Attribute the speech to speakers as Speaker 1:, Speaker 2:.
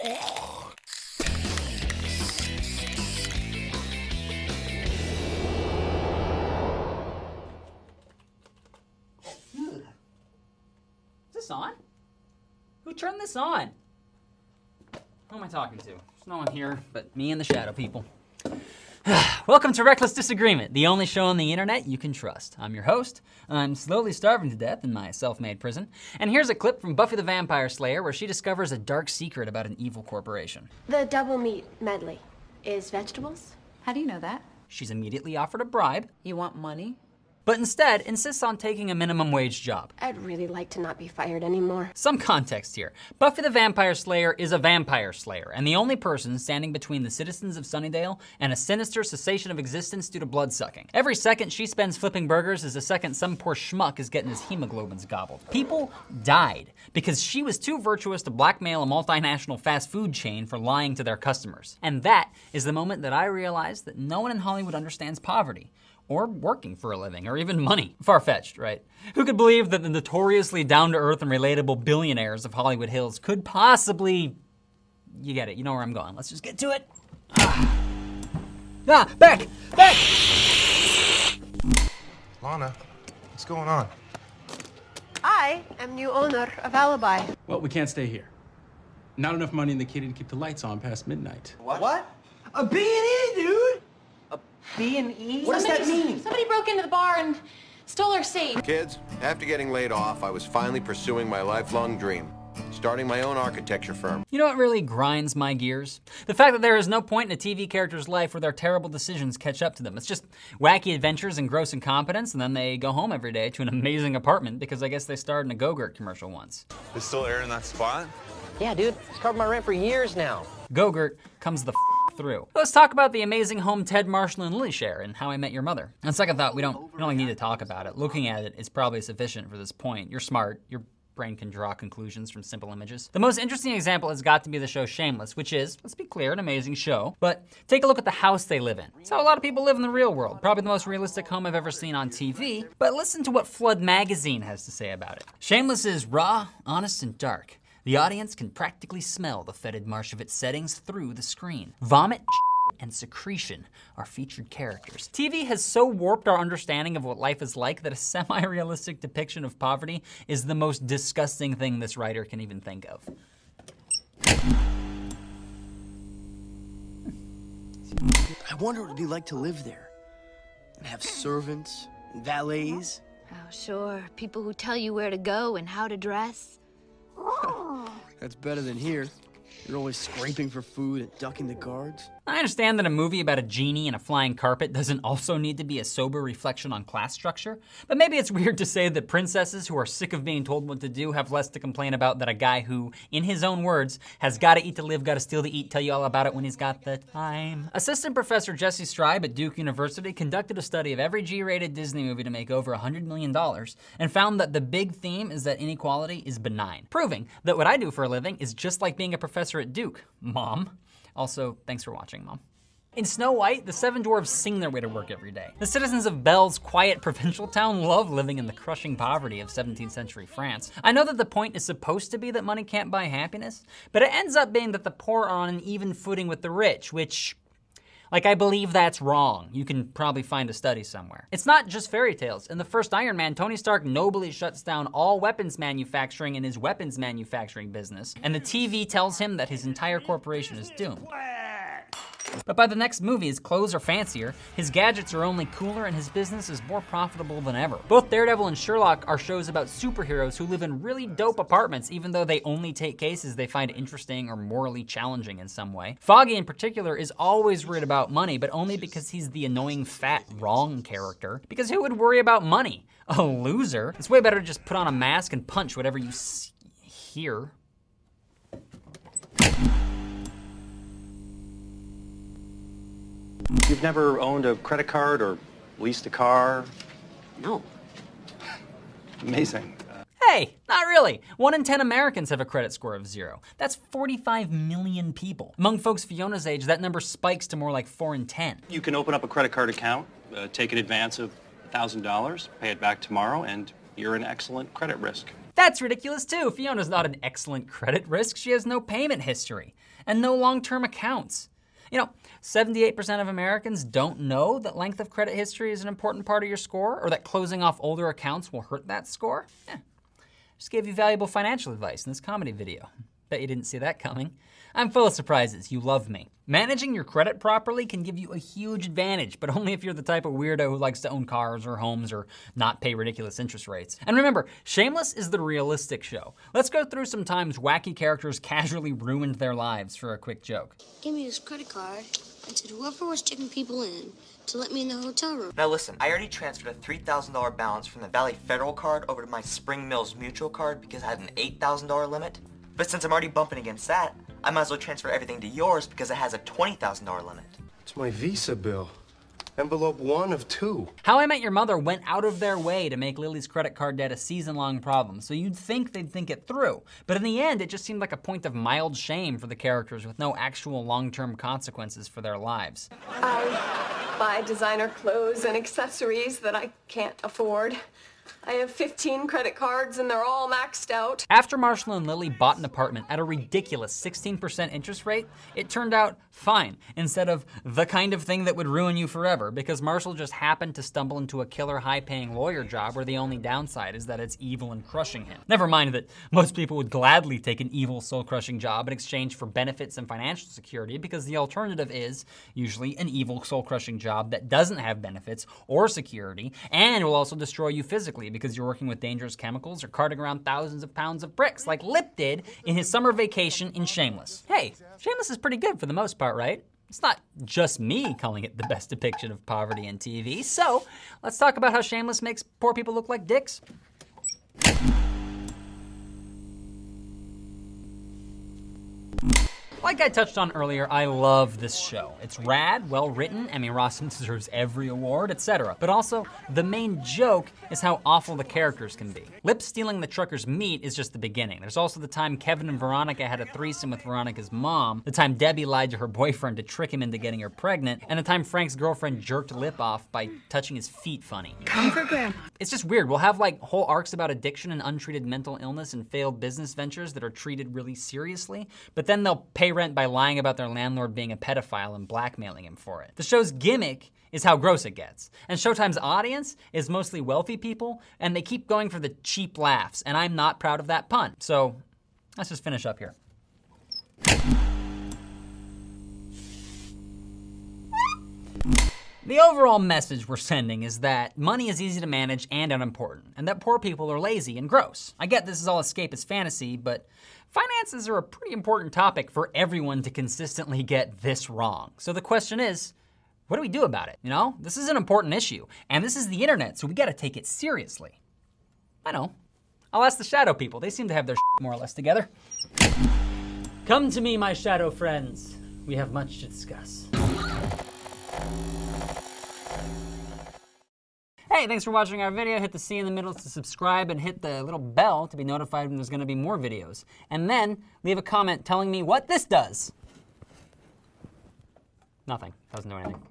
Speaker 1: Is this on? Who turned this on? Who am I talking to? There's no one here but me and the shadow people. Welcome to Reckless Disagreement, the only show on the internet you can trust. I'm your host. I'm slowly starving to death in my self-made prison. And here's a clip from Buffy the Vampire Slayer where she discovers a dark secret about an evil corporation.
Speaker 2: The double meat medley is vegetables?
Speaker 3: How do you know that?
Speaker 1: She's immediately offered a bribe,
Speaker 3: You want money?
Speaker 1: but instead insists on taking a minimum wage job.
Speaker 2: I'd really like to not be fired anymore.
Speaker 1: Some context here. Buffy the Vampire Slayer is a vampire slayer, and the only person standing between the citizens of Sunnydale and a sinister cessation of existence due to blood-sucking. Every second she spends flipping burgers is a second some poor schmuck is getting his hemoglobins gobbled. People died because she was too virtuous to blackmail a multinational fast food chain for lying to their customers. And that is the moment that I realized that no one in Hollywood understands poverty, or working for a living, or even money. Far-fetched, right? Who could believe that the notoriously down-to-earth and relatable billionaires of Hollywood Hills could possibly... You get it, you know where I'm going. Let's just get to it. Back!
Speaker 4: Lana, what's going on?
Speaker 2: I am new owner of Alibi.
Speaker 5: Well, we can't stay here. Not enough money in the kitty to keep the lights on past midnight.
Speaker 6: What? A B&E, dude! A B&E? What does that mean?
Speaker 3: Somebody broke into the bar and stole our safe.
Speaker 7: Kids, after getting laid off, I was finally pursuing my lifelong dream, starting my own architecture firm.
Speaker 1: You know what really grinds my gears? The fact that there is no point in a TV character's life where their terrible decisions catch up to them. It's just wacky adventures and gross incompetence, and then they go home every day to an amazing apartment because I guess they starred in a Go-Gurt commercial once.
Speaker 4: There's still air in that spot?
Speaker 6: Yeah, dude. It's covered my rent for years now.
Speaker 1: Go-Gurt comes the through. Let's talk about the amazing home Ted, Marshall, and Lily share in How I Met Your Mother. On second thought, we don't really need to talk about it. Looking at it is probably sufficient for this point. You're smart. Your brain can draw conclusions from simple images. The most interesting example has got to be the show Shameless, which is, let's be clear, an amazing show. But take a look at the house they live in. It's how a lot of people live in the real world. Probably the most realistic home I've ever seen on TV. But listen to what Flood magazine has to say about it. Shameless is raw, honest, and dark. The audience can practically smell the fetid marsh of its settings through the screen. Vomit, and secretion are featured characters. TV has so warped our understanding of what life is like that a semi-realistic depiction of poverty is the most disgusting thing this writer can even think of.
Speaker 8: I wonder what it'd be like to live there and have servants and valets.
Speaker 9: Oh, sure. People who tell you where to go and how to dress.
Speaker 8: That's better than here. You're always scraping for food and ducking the guards.
Speaker 1: I understand that a movie about a genie and a flying carpet doesn't also need to be a sober reflection on class structure, but maybe it's weird to say that princesses who are sick of being told what to do have less to complain about than a guy who, in his own words, has gotta eat to live, gotta steal to eat, tell you all about it when he's got the time. Assistant Professor Jesse Stribe at Duke University conducted a study of every G-rated Disney movie to make over $100 million and found that the big theme is that inequality is benign, proving that what I do for a living is just like being a professor at Duke, Mom. Also, thanks for watching, Mom. In Snow White, the 7 dwarves sing their way to work every day. The citizens of Belle's quiet provincial town love living in the crushing poverty of 17th century France. I know that the point is supposed to be that money can't buy happiness, but it ends up being that the poor are on an even footing with the rich, which, I believe that's wrong. You can probably find a study somewhere. It's not just fairy tales. In the first Iron Man, Tony Stark nobly shuts down all weapons manufacturing in his weapons manufacturing business, and the TV tells him that his entire corporation is doomed. But by the next movie, his clothes are fancier, his gadgets are only cooler, and his business is more profitable than ever. Both Daredevil and Sherlock are shows about superheroes who live in really dope apartments, even though they only take cases they find interesting or morally challenging in some way. Foggy in particular is always worried about money, but only because he's the annoying fat wrong character. Because who would worry about money? A loser? It's way better to just put on a mask and punch whatever you hear.
Speaker 10: You've never owned a credit card or leased a car?
Speaker 6: No.
Speaker 10: Amazing.
Speaker 1: Hey, not really. 1 in 10 Americans have a credit score of 0. That's 45 million people. Among folks Fiona's age, that number spikes to more like 4 in 10.
Speaker 10: You can open up a credit card account, take an advance of $1,000, pay it back tomorrow, and you're an excellent credit risk.
Speaker 1: That's ridiculous too. Fiona's not an excellent credit risk. She has no payment history. and no long-term accounts. You know, 78% of Americans don't know that length of credit history is an important part of your score, or that closing off older accounts will hurt that score. Just gave you valuable financial advice in this comedy video. Bet you didn't see that coming. I'm full of surprises. You love me. Managing your credit properly can give you a huge advantage, but only if you're the type of weirdo who likes to own cars or homes or not pay ridiculous interest rates. And remember, Shameless is the realistic show. Let's go through some times wacky characters casually ruined their lives for a quick joke.
Speaker 11: Give me this credit card and said whoever was checking people in to let me in the hotel room.
Speaker 6: Now listen, I already transferred a $3,000 balance from the Valley Federal card over to my Spring Mills Mutual card because I had an $8,000 limit. But since I'm already bumping against that, I might as well transfer everything to yours because it has a $20,000 limit.
Speaker 4: It's my Visa bill. Envelope 1 of 2.
Speaker 1: How I Met Your Mother went out of their way to make Lily's credit card debt a season-long problem, so you'd think they'd think it through. But in the end, it just seemed like a point of mild shame for the characters with no actual long-term consequences for their lives.
Speaker 2: I buy designer clothes and accessories that I can't afford. I have 15 credit cards and they're all maxed out.
Speaker 1: After Marshall and Lily bought an apartment at a ridiculous 16% interest rate, it turned out fine, instead of the kind of thing that would ruin you forever, because Marshall just happened to stumble into a killer high-paying lawyer job where the only downside is that it's evil and crushing him. Never mind that most people would gladly take an evil, soul-crushing job in exchange for benefits and financial security, because the alternative is usually an evil, soul-crushing job that doesn't have benefits or security, and will also destroy you physically because you're working with dangerous chemicals or carting around thousands of pounds of bricks like Lip did in his summer vacation in Shameless. Hey, Shameless is pretty good for the most part, right? It's not just me calling it the best depiction of poverty in TV, so let's talk about how Shameless makes poor people look like dicks. Like I touched on earlier, I love this show. It's rad, well written, Emmy Rossum deserves every award, etc. But also, the main joke is how awful the characters can be. Lip stealing the trucker's meat is just the beginning. There's also the time Kevin and Veronica had a threesome with Veronica's mom, the time Debbie lied to her boyfriend to trick him into getting her pregnant, and the time Frank's girlfriend jerked Lip off by touching his feet funny.
Speaker 11: Come for Grandma.
Speaker 1: It's just weird. We'll have like whole arcs about addiction and untreated mental illness and failed business ventures that are treated really seriously, but then they'll pay rent by lying about their landlord being a pedophile and blackmailing him for it. The show's gimmick is how gross it gets. And Showtime's audience is mostly wealthy people, and they keep going for the cheap laughs, and I'm not proud of that pun. So let's just finish up here. The overall message we're sending is that money is easy to manage and unimportant, and that poor people are lazy and gross. I get this is all escapist fantasy, but finances are a pretty important topic for everyone to consistently get this wrong. So the question is, what do we do about it? You know, this is an important issue, and this is the internet, so we gotta take it seriously. I know. I'll ask the shadow people. They seem to have their shit more or less together. Come to me, my shadow friends. We have much to discuss. Hey, thanks for watching our video. Hit the C in the middle to subscribe and hit the little bell to be notified when there's gonna be more videos. And then leave a comment telling me what this does. Nothing, doesn't do anything.